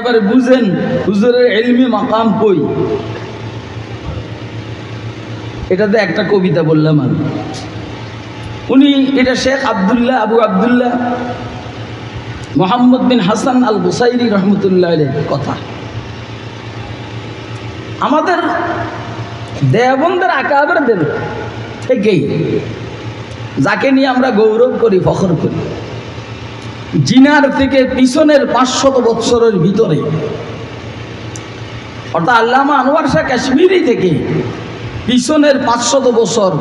এবারে বুঝেন হুজুরের ইলমি মাকাম কই। এটাতে একটা কবিতা বললাম আমি। উনি এটা শেখ আব্দুল্লাহ আবু আব্দুল্লাহ মোহাম্মদ বিন হাসান আল বুসাইরি রহমতুল্লাহ আলাইহির কথা। আমাদের দেওবন্দের আকাবেরদের থেকেই যাকে নিয়ে আমরা গৌরব করি, ফখর করি, জিনার থেকে পিছনের 500 বৎসরের ভিতরে, অর্থাৎ আল্লামা আনোয়ার শাহ কাশ্মীরি থেকে পিছনের 500 বছর,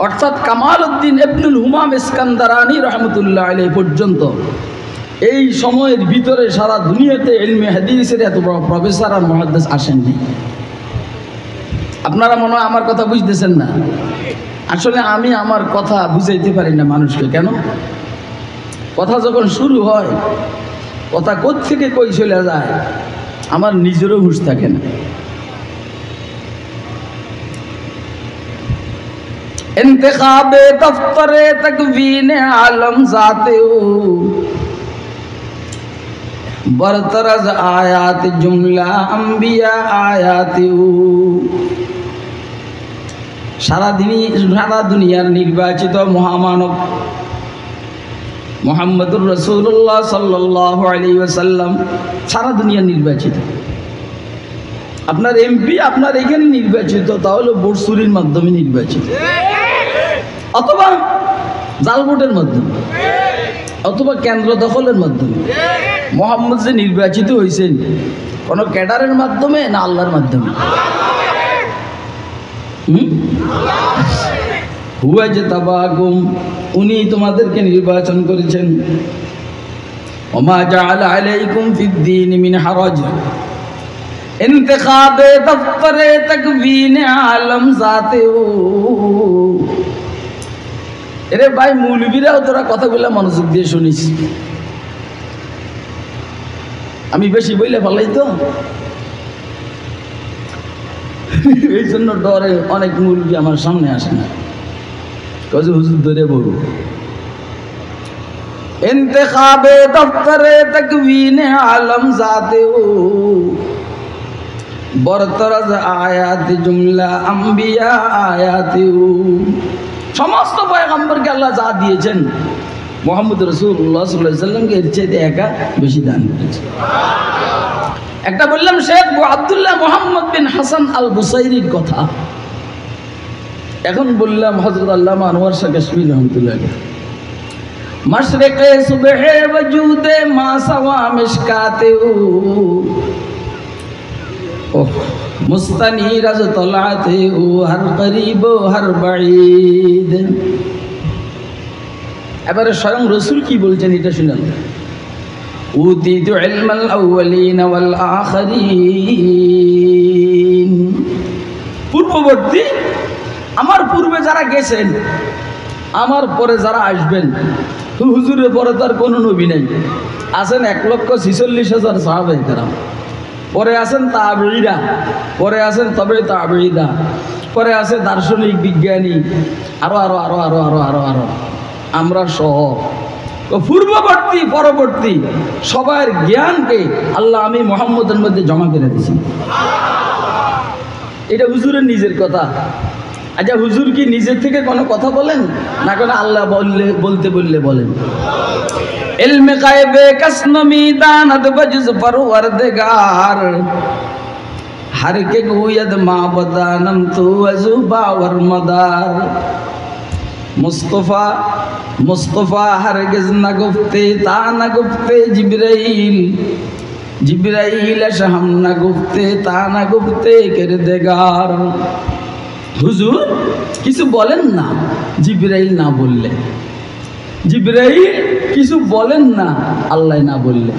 অর্থাৎ কামাল উদ্দিন ইবনুল হুমাম ইস্কান্দারানি রহমতুল্লাহ আলাইহি পর্যন্ত এই সময়ের ভিতরে সারা দুনিয়াতে ইলমে হাদিসের এত বড় প্রফেসর আর মুহাদ্দিস আসেননি। আপনারা মনে হয় আমার কথা বুঝতেছেন না। আসলে আমি আমার কথা বুঝাইতে পারি না মানুষকে। কেন? কথা যখন শুরু হয়, কথা কোত্থেকে কই চলে যায় আমার নিজেরও হুঁশ থাকে না। इंतखाबे दफ्तरे तकवीन आलम जाते हो बरतरज आयात जुमला अंबिया आयाते हो। সারা দুনিয়ার নির্বাচিত মহামানব মুহাম্মদুর রাসূলুল্লাহ সাল্লাল্লাহু আলাইহি ওয়াসাল্লাম সারা দুনিয়ার নির্বাচিত। আপনার এমপি আপনার এখানে নির্বাচিত, তাহলে ভোট চুরির মাধ্যমে নির্বাচিত, অথবা জাল ভোটের মাধ্যমে, অথবা কেন্দ্র দখলের মাধ্যমে। মোহাম্মদ যে নির্বাচিত হয়েছেন কোন ক্যাডারের মাধ্যমে না আল্লাহর মাধ্যমে? হুয়া যে তাবাকুম, উনি তোমাদেরকে নির্বাচন করেছেন। ওমা জাআলা আলাইকুম ফিদ-দীন মিন হারাজ ইন্তিখাবে দফতরে তাকবীন আলম জাতে হো। এরে ভাই, মৌলবীরাও তোরা কথাগুলো মনোযোগ দিয়ে শুনিস। আমি বেশি বইলে ভালোই তো, এই জন্য ডরে অনেক মৌলবী আমার সামনে আসে না, কজ হুজুর ধরে বলবো। ইন্তিখাবে দফতরে তাকবীন আলম জাতে হো বরতরজ আয়াত জুমলা আম্বিয়া আয়াতে হো। সমস্ত পয়গম্বরকে আল্লাহ যা দিয়েছেন মুহাম্মদ রাসূলুল্লাহ সাল্লাল্লাহু আলাইহি ওয়াসাল্লামকে এর চাইতে একা বেশি দান করেছেন। একটা বললাম শেখ আব্দুল্লাহ মোহাম্মদ বিন হাসান আল বুসাইরির কথা। এখন বললাম হযরত আল্লামা আনোয়ার শাহ কাশ্মীরি রহমাতুল্লাহ আলাইহি। মশরিকে সুবহে ওজুদে মা সাওয়া মিশকাতে হো মুস্তানিরাজ তলাতে হো হর করিব হর বাঈদ। এবারে স্বয়ং রাসূল কি বলছেন এটা শুনুন। উতিতু ইলমাল আউয়ালিন ওয়াল আখিরিন। পূর্ববর্তী, আমার পূর্বে যারা গেছেন, আমার পরে যারা আসবেন, হুজুরের পরে তার কোনো নবী নেই। আছেন 1,46,000 সাহাবায়ে কেরাম, পরে আছেন তাবেঈরা, পরে আছেন তবে তাবেঈরা, পরে আছে দার্শনিক বিজ্ঞানী, আরো আরো আরো আরো আরো আরো আরো আমরা সহ পূর্ববর্তী পরবর্তী সবার জ্ঞানকে আল্লাহ আমি মুহাম্মদের মধ্যে জমা করে দিয়েছি। এটা হুজুরের নিজের কথা। আচ্ছা, হুজুর কি নিজের থেকে কোনো কথা বলেন না, কোনো আল্লাহ বলতে বললে বলেন? ইলমে গায়বে কাসনমি দানাত বজজ পরওয়ারদিগার হর কে গুয়দ মা বদানম তু আযুবা ওয়ার মাদার। মুস্তফা মুস্তফা হরগিজ না গুফতে তা না গুফতে জিবরাইল, জিবরাইল শাহম না গুফতে তা না গুফতে কিরদেগার। হুজুর কিছু বলেন না জিবরাইল না বললে, জিবরাইল কিছু বলেন না আল্লাহ না বললে।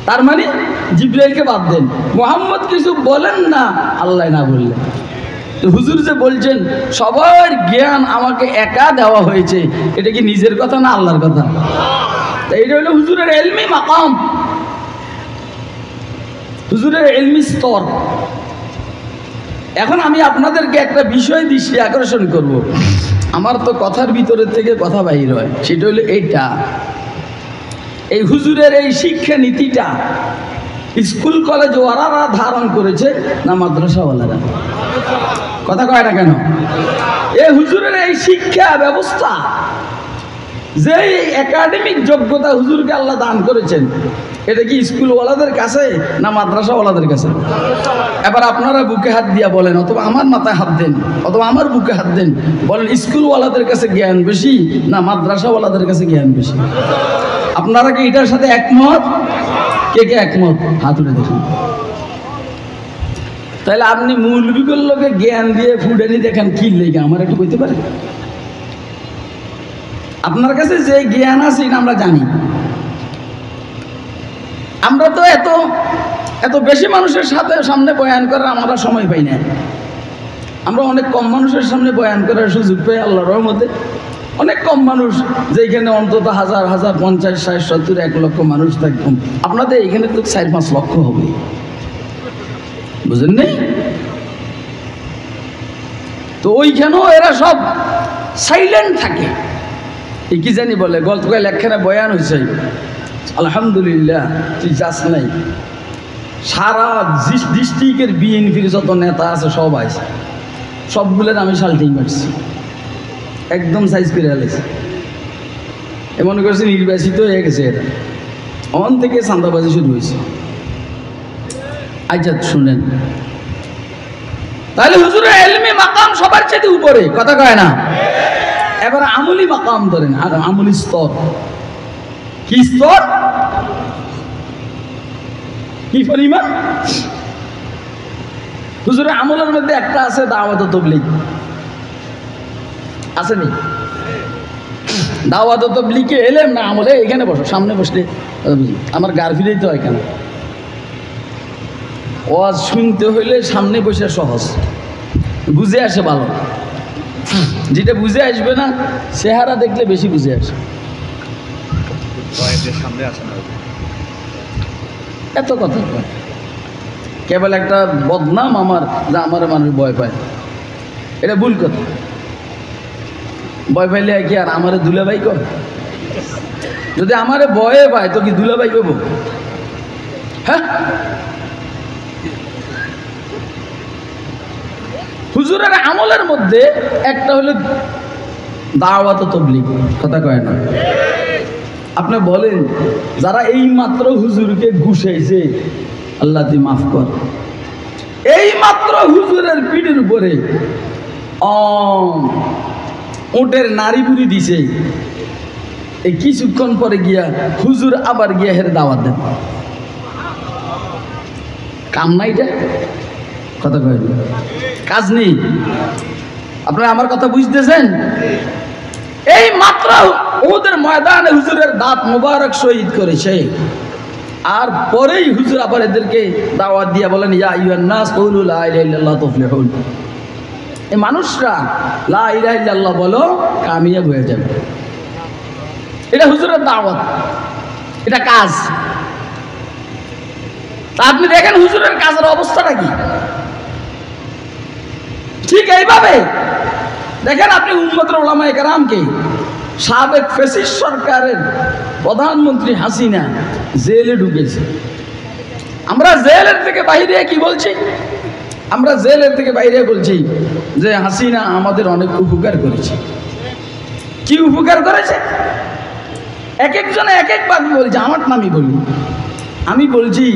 তার মানে জিবরাইলকে বাদ দেন, মুহাম্মদ কিছু বলেন না আল্লাহ না বললে। তো হুজুর যে বলছেন সবার জ্ঞান আমাকে একা দেওয়া হয়েছে, এটা কি নিজের কথা না আল্লাহর কথা? এটা হলো হুজুরের ইলমি মাকাম, হুজুরের ইলমি স্তর। এখন আমি আপনাদেরকে একটা বিষয় দৃষ্টি আকর্ষণ করব। আমার তো কথার ভিতরে থেকে কথা বাহির হয়, সেটা হলো এইটা, এই হুজুরের এই শিক্ষা নীতিটা স্কুল কলেজ ওরা ধারণ করেছে না মাদ্রাসাওয়ালারা? কথা কয় না কেন? এই হুজুরের এই শিক্ষা ব্যবস্থা, যে একাডেমিক যোগ্যতা হুজুরকে আল্লাহ দান করেছেন, এটা কি স্কুলওয়ালাদের কাছে না মাদ্রাসাওয়ালাদের কাছে? এবার আপনারা বুকে হাত দিয়া বলেন, অথবা আমার মাথায় হাত দেন, অথবা আমার বুকে হাত দেন, বলেন স্কুলওয়ালাদের কাছে জ্ঞান বেশি না মাদ্রাসাওয়ালাদের কাছে জ্ঞান বেশি? আপনারা কি এটার সাথে একমত? কে কে একমত হাত উঠে দেখুন। তাহলে আপনি মৌলবীগুলোকে জ্ঞান দিয়ে ফুডানি দেখেন কি লেগে, আমার একটু বলতে পারেন? আপনার কাছে যে জ্ঞান আছে এটা আমরা জানি। আমরা তো এত এত বেশি মানুষের সামনে বয়ান করার আমরা সময় পাই না। আমরা অনেক কম মানুষের সামনে বয়ান করার সুযোগ পাই আল্লাহর রহমতে। অনেক কম মানুষ, যেখানে অন্তত হাজার হাজার 50, 60, 70, 1 লক্ষ মানুষ থাকবেন। আপনাদের এখানে তো 4-5 লক্ষ হবে, বুঝেন নেই? তো ওইখানেও এরা সব সাইলেন্ট থাকে। এই কি জানি বলে, গতকাল একখানে বয়ান হয়েছে, আলহামদুলিল্লাহ তুই যাস নাই, সারা ডিস্ট্রিক্টের বিএনপির যত নেতা আছে সব আছে, সবগুলোর আমি সাল্টিং মারছি, একদম সাইজ করে আলেছে। এমন করছে নির্বাচিত হয়ে গেছে এরা, অন থেকে চাঁদাবাজি শুরু হয়েছে। আচ্ছা শুনেন, তাহলে হুজুরের ইলমি মাকাম সবার চেয়ে উপরে, কথা কয় না? এবার আমলি মাকাম ধরেন, আর আমলি স্তর কি স্তর, কি পরিমাণ? হুজুরের আমলের মধ্যে একটা আছে দাওয়াত ও তাবলীগ, আসেনি? দাওয়াত ও তাবলীগে এলেম না আমলে? এখানে বসো, সামনে বসলে আমার গার ফিরেই তো এখানে ওয়াজ শুনতে হইলে সামনে বসে সহজ, বুঝে আসে ভালো। যেটা বুঝে আসবে না চেহারা দেখলে বেশি বুঝে আসে। এত কথা কেবল একটা বদনাম আমার, যা আমার মানুষ ভয় পায়, এটা ভুল কথা। ভয় পাইলে কি আর আমারে দুলাভাই কর? যদি আমারে ভয়ে পায় তো কি দুলাভাই কব? হ্যাঁ, হুজুরের আমলের মধ্যে একটা হলো দাওয়াত ও তাবলীগ, কথা কয় না? আপনি বলেন, যারা এই মাত্র হুজুরকে ঘুষাইছে, আল্লাহ তুই মাফ কর, এই মাত্র হুজুরের পিঠের উপরে ওটের নারী বুড়ি দিছে, এই কিছুক্ষণ পরে গিয়া হুজুর আবার গিয়া হের দাওয়াত দেন, কাম নাই এটা? কথা কয় না? কাজ নেই? আপনারা আমার কথা বুঝতেছেন? এই মাত্র ওদের ময়দানে হুজুরের দাঁত মোবারক শহীদ করেছে, আর পরেই হুজুর আবার এদেরকে দাওয়াত দিয়ে বলেন, ইয়া আইয়ুহান নাস কুলু লা ইলাহা ইল্লাল্লাহ তুফলিহুন। এই মানুষরা লা ইলাহা ইল্লাল্লাহ বলো, কামিয়াব হয়ে যাবে। এটা হুজুরের দাওয়াত, এটা কাজ। তা আপনি দেখেন হুজুরের কাজের অবস্থাটা কি। ঠিক এইভাবে দেখেন আপনি উম্মতের উলামায়ে কেরামকে, সাবেক ফ্যাসিস্ট সরকারের প্রধানমন্ত্রী হাসিনা জেলে ঢুকেছে। আমরা জেলের থেকে বাইরে কি বলছি? আমরা জেলের থেকে বাইরে বলছি যে হাসিনা আমাদের অনেক উপকার করেছে। কি উপকার করেছে? এক একজনে এক একবার বলছে, আমার নামই বলি। আমি বলছি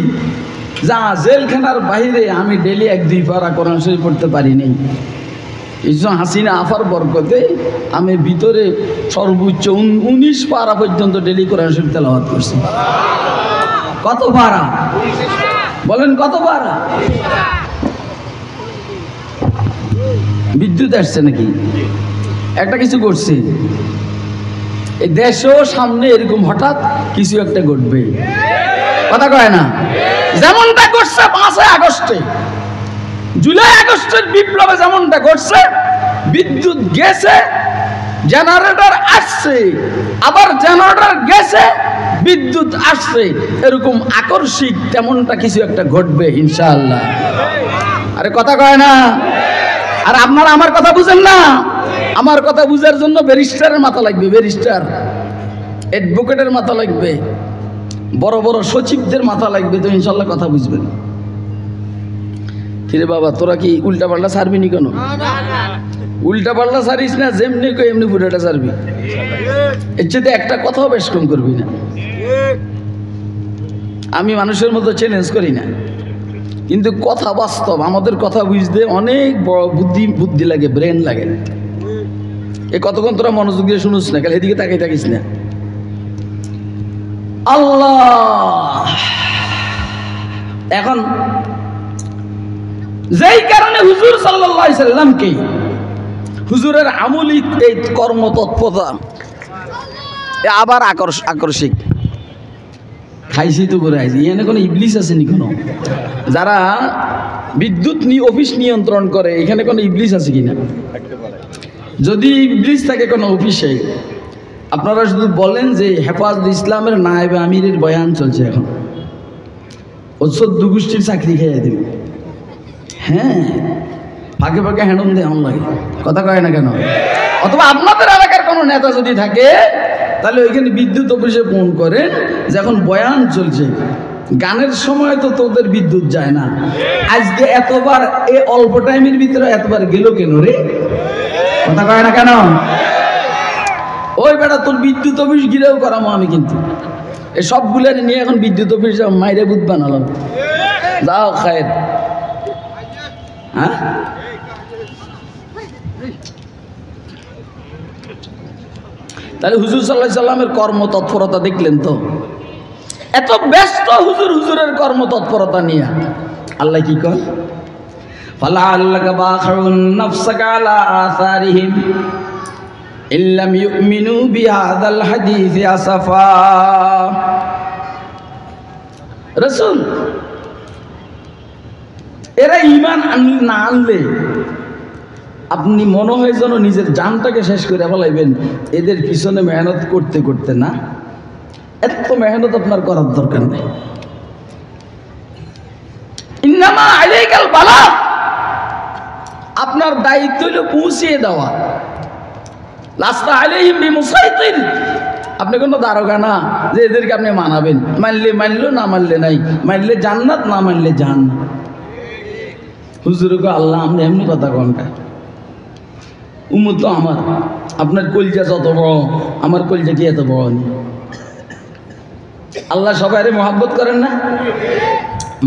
যা জেলখানার বাইরে আমি ডেলি 1-2 পারা কোরআন শরীফ পড়তে পারি নাই, এই জন্য হাসিনা আফার বরকতে আমি ভিতরে সর্বোচ্চ 19 পারা পর্যন্ত ডেলি কোরআন শরীফ তেলাওয়াত করছি। কত পারা বলেন? কত পারা? বিদ্যুৎ আসছে নাকি? একটা কিছু করছে, এই দেশও সামনে এরকম হঠাৎ কিছু একটা ঘটবে, কথা কয় না? যেমনটা ঘটছে 5 আগস্টে, জুলাই আগস্টের বিপ্লবে যেমনটা ঘটছে, বিদ্যুৎ গেছে, জেনারেটর আসছে, আবার জেনারেটর গেছে, বিদ্যুৎ আসছে, এরকম আকস্মিক তেমনটা কিছু একটা ঘটবে ইনশাআল্লাহ। আরে কথা কয় না? আর আপনারা আমার কথা বুঝেন না? আমার কথা বুঝার জন্য ব্যারিস্টারের মাথা লাগবে, ব্যারিস্টার, অ্যাডভোকেটের মাথা লাগবে, বড় বড় সচিবদের মাথা লাগবে তো ইনশাল্লাহ কথা বুঝবেন। কিরে বাবা তোরা কি উল্টা পাল্টা ছাড়বি নি কেন? উল্টা পাল্টা ছাড়িস না, যেমনি কই এমনি পুরোটা ছাড়বি। এর চেয়ে একটা কথাও বেশ কম করবি না। আমি মানুষের মতো চ্যালেঞ্জ করি না, কিন্তু কথা বাস্তব। আমাদের কথা বুঝতে অনেক বড় বুদ্ধি লাগে, ব্রেন লাগে। এ কতক্ষণ তোরা মনোযোগ দিয়ে শুনিস না, কাল এদিকে তাকাই থাকিস না। আল্লাহ এখন যেই কারণে হুজুর সাল্লাল্লাহু আলাইহি সাল্লামকে হুজুরের আমলি এই কর্মতৎপরতা আবার আকর্ষিক খাইছি তো করে আইছি। এখানে কোনো ইবলিস আছে নি? কোনো যারা বিদ্যুৎ অফিস নিয়ন্ত্রণ করে এখানে কোনো ইবলিস আছে কিনা? যদি ইবলিস থাকে কোনো অফিসে, আপনারা শুধু বলেন যে হেফাজত ইসলামের নায়েবে আমিরের বয়ান চলছে এখন, ও 14 গোষ্ঠীর চাকরি খেয়ে দেবে। হ্যাঁ, ফাঁকে ফাঁকে হ্যান্ডন দেয় এমন লাগে, কথা কয় না কেন? অথবা আপনাদের এলাকার কোনো নেতা যদি থাকে তাহলে ওইখানে বিদ্যুৎ অফিসে ফোন করেন যে এখন বয়ান চলছে, গানের সময় তো তোদের বিদ্যুৎ যায় না, আজকে এতবার এ অল্প টাইমের ভিতরে এতবার গেল কেন রে? কথা কয় না কেন? ওই বেটা তোর বিদ্যুৎ অফিস গিরেও করামো আমি, কিন্তু এই সবগুলো নিয়ে এখন বিদ্যুৎ অফিস মাইরে বুধ বানালাম। যাও খায়ের। হ্যাঁ, তাহলে হুজুর সাল্লাল্লাহু আলাইহি সাল্লামের কর্মতৎপরতা দেখলেন তো? এত ব্যস্ত হুজুরের কর্মতৎপরতা নিয়ে আল্লাহ কি কয়? ফালাআল্লাকা বাখিউন নাফসাকা আলা আসারিহিম ইল্লাম ইউমিনু বিহাযাল হাদীসি আসাফা। রাসূল, এরা ঈমান না আনলে আপনি মনে হয় যেন নিজের জানটাকে শেষ করে ফেলাইবেন এদের পিছনে মেহনত করতে করতে। না, এত মেহনত আপনার করার দরকার নেই। ইন্নামা আলাইকাল বালাগ, আপনার দায়িত্ব হলো পৌঁছিয়ে দেওয়া। লাস্তা আলাইহিম বিমুসাইতির, আপনি কোনো দারোগা না যে এদেরকে আপনি মানাবেন। মানলে মানলো, না মানলে নাই। মানলে জান্নাত, না মানলে জাহান্নাম। হুজুরকে আল্লাহ আমরা এমনি কথা কনটা উম্মত তো আমার, আপনার কলজা যত বড় আমার কলজা কি এত বড় নেই? আল্লাহ সবাই মহাব্বত করেন না?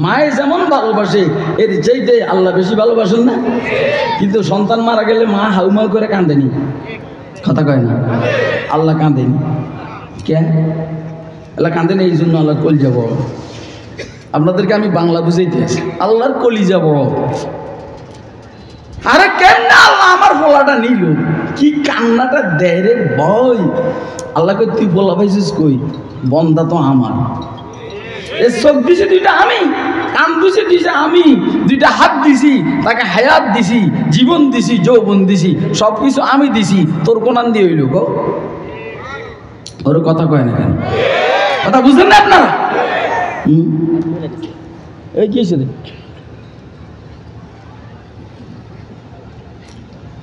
মায়ে যেমন ভালোবাসে এর চাইতে আল্লাহ বেশি ভালোবাসেন না? কিন্তু সন্তান মারা গেলে মা হাউমাউ করে কাঁদেনি, কথা কয় না? আল্লাহ কাঁদেনি কেন? আল্লাহ কাঁদেনি এই জন্য আল্লাহর কলিজা বড়। আপনাদেরকে আমি বাংলা বুঝাইতে আছি, আল্লাহর কলিজা বড়। আরে কেন না আল্লাহ আমার ফোলাটা নিল, কি কান্নাটা দেয় রে বই। আল্লাহ কই তুই ফোলা পাইছিস কই? বন্দা তো আমার। এ চোখ দিছি দুইটা আমি, কান দিছি আমি, দুইটা হাত দিছি, তাকে হায়াত দিছি, জীবন দিছি, যৌবন দিছি, সবকিছু আমি দিছি। তোর কোনান দিয়ে হইল গো? ওর কথা কয় না কেন? কথা বুঝলেন না আপনারা? এই কি হয়েছে?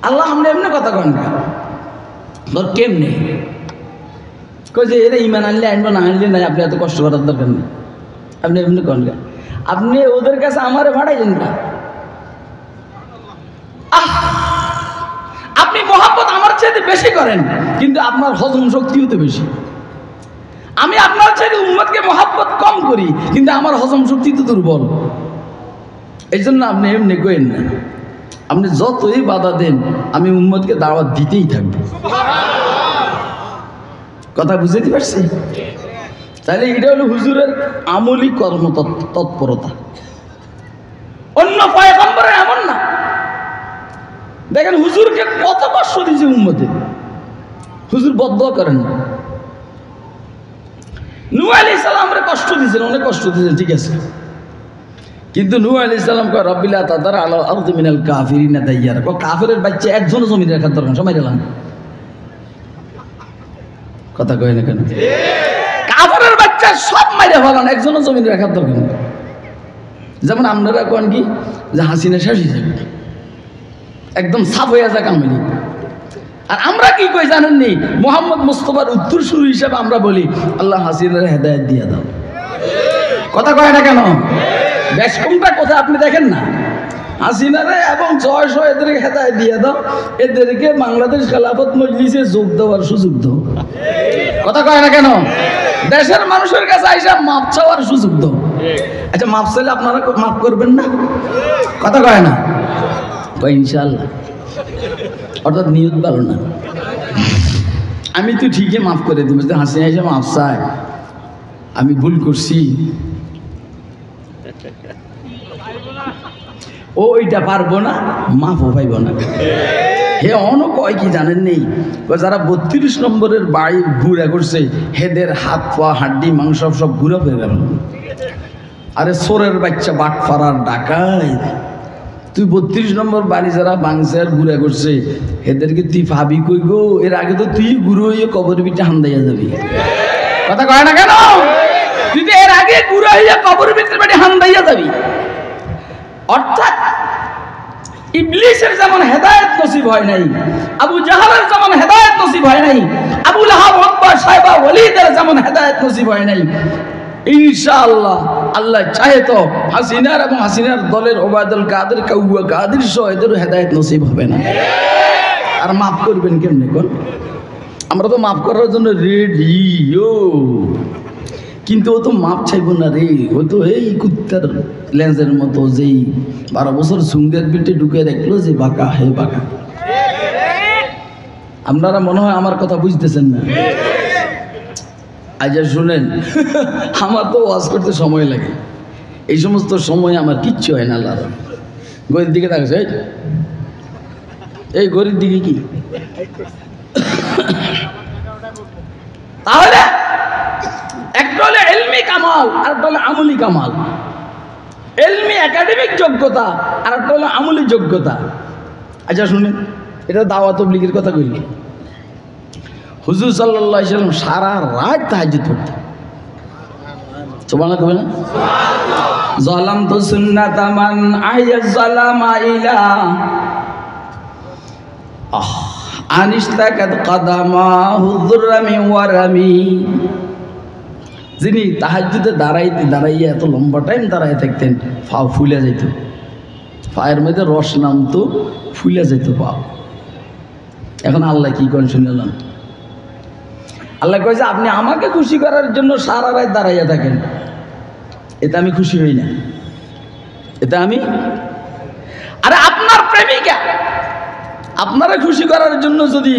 আল্লাহ আমরা এমনি কথা কন না, তোর কেমনে কই যে এরা ইমান আনলে আনবো, না আনলে নাই, আপনি এত কষ্ট করার দরকার নেই। আপনি এমনি কন গা, আপনি ওদের কাছে আমারে ভাড়াইলেন না। আপনি মহাব্বত আমার চাইতে বেশি করেন, কিন্তু আপনার হজম শক্তিও তো বেশি। আমি আপনার চাইতে উম্মতকে মহাব্বত কম করি, কিন্তু আমার হজম শক্তি তো দুর্বল। এই জন্য আপনি এমনি কইেন না। আপনি যতই বাধা দেন আমি উম্মতকে দাওয়াত দিতেই থাকবো। কথা বুঝতে পারছি? তাহলে এটা হলো হুজুরের আমলি কর্ম তৎপরতা। অন্য পয়গম্বরে এমন না। দেখেন হুজুরকে কত কষ্ট দিয়েছে উম্মতে, হুজুর বদদোয়া করেন না। নূহ আলাইহিস সালামরে কষ্ট দিয়েছেন, অনেক কষ্ট দিয়েছেন, ঠিক আছে, কিন্তু নূহ আলাইহিস সালাম কয় রব্বিলা তাদার আলাল আরদি মিনাল কাফিরিনা দাইয়ারা। কাফেরের বাচ্চা একজনও জমি রাখার দরকার, সবাই দিলাম। কথা কয় না কেন? কাফেরের বাচ্চা সব মাইরা ফেলান, একজনও জমি রাখার দরকার নেই। যেমন আপনারা কোন কি যে হাসিনা শেষ হয়ে যাবে, একদম সাফ হয়ে যাক আমলি। আর আমরা কি কই জানেননি? মোহাম্মদ মুস্তাফার উত্তরসূরি হিসাবে আমরা বলি আল্লাহ হাসিনার হেদায়েত দিয়ে দাও। কথা কয় না কেন? দেশ কোনটা কোথায় আপনি দেখেন না? হাসিনারে এবং জয় এদেরকে হেদায় দিয়ে দাও, এদেরকে বাংলাদেশ খেলাফত মজলিসে যোগ দেওয়ার সুযোগ দাও। কথা কয় না কেন? দেশের মানুষের কাছে আইসা মাপ চাওয়ার সুযোগ দাও। আচ্ছা, মাপ চাইলে আপনারা মাফ করবেন না? কথা কয় না? কয় ইনশাআল্লাহ। অর্থাৎ নিয়ত ভালো না। আমি তো ঠিকই মাফ করে দিব, হাসিনা এসে মাফ চায়, আমি ভুল করছি, ও ওইটা পারবো না, মাফও পাইব না। হে অন্য কয় কি জানেন নেই, যারা 32 নম্বরের বাড়ি ঘুরে করছে হেদের হাত পা হাড্ডি মাংস সব ঘুরে ফিরে গেল। আরে সোরের বাচ্চা বাট ফারার ডাকায়, তুই 32 নম্বর বাড়ি যারা বাংছে আর ঘুরে করছে হেদেরকে তুই ভাবি কই গো? এর আগে তো তুই গুরু হইয়া কবর ভিতরে হান্দাইয়া যাবি। কথা কয় না কেন? তুই তো এর আগে গুরু হইয়া কবর ভিতরে বাড়ি হান্দাইয়া যাবি। অর্থাৎ ইবলিসের যেমন হেদায়েত নসিব হয় নাই, আবু জাহালের যেমন হেদায়েত নসিব হয় নাই, আবু লাহাব উতবা সাইবা ওয়ালিদের যেমন হেদায়েত নসিব হয় নাই, ইনশাআল্লাহ আল্লাহ চাহে তো হাসিনার এবং হাসিনার দলের ওবায়দুল কাদের কাউয়া কাদের সহ এদেরও হেদায়েত নসিব হবে না। আর মাফ করবেন কেমনে কোন? আমরা তো মাফ করার জন্য রেডি, কিন্তু ও তো মাপ চাইব না রে। ও তো এই কুত্তার লেন্সের মতো, যেই 12 বছর সুঙ্গের পিঠে ঢুকে দেখলো যে বাঁকা হে বাঁকা। আপনারা মনে হয় আমার কথা বুঝতেছেন না। আজ শুনেন, আমার তো ওয়াজ করতে সময় লাগে, এই সমস্ত সময় আমার কিচ্ছু হয় না। আল্লাহ গরির দিকে থাকছে, এই গরির দিকে কি তাহলে একটা হলে এলমি কামাল আর একটা হলে আমলি কামাল। এলমি একাডেমিক যোগ্যতা আর একটা হলো আমলি যোগ্যতা। আচ্ছা শুনেন, এটা দাওয়াত তাবলীগের কথা কইলি। হুজুর সাল্লাল্লাহু আলাইহি সাল্লাম সারা রাত তাহাজ্জুদ পড়তেন। সুবহানাল্লাহ কইবেন না? যালামতু সুন্নাতা মান আহইয়া যালামা ইলা আনিশতাকাত কাদামাহু যুররামি ওয়ারামি। যিনি তাহাজ্জুদে দাঁড়াইয়া এত লম্বা টাইম দাঁড়াই থাকতেন, পাও ফুলে যেত, পায়ের মধ্যে রস নামতো, ফুলে যেত পাও। এখন আল্লাহ কি করেন শুনলাম? আল্লাহ কয় যে আপনি আমাকে খুশি করার জন্য সারা রাত দাঁড়াইয়া থাকেন, এতে আমি খুশি হই না। এতে আমি, আরে আপনার প্রেমিকা আপনারা খুশি করার জন্য যদি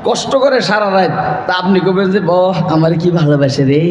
কষ্ট করে সারা রাত, তা আপনি কবেন যে বাহ আমার কি ভালোবাসে রে।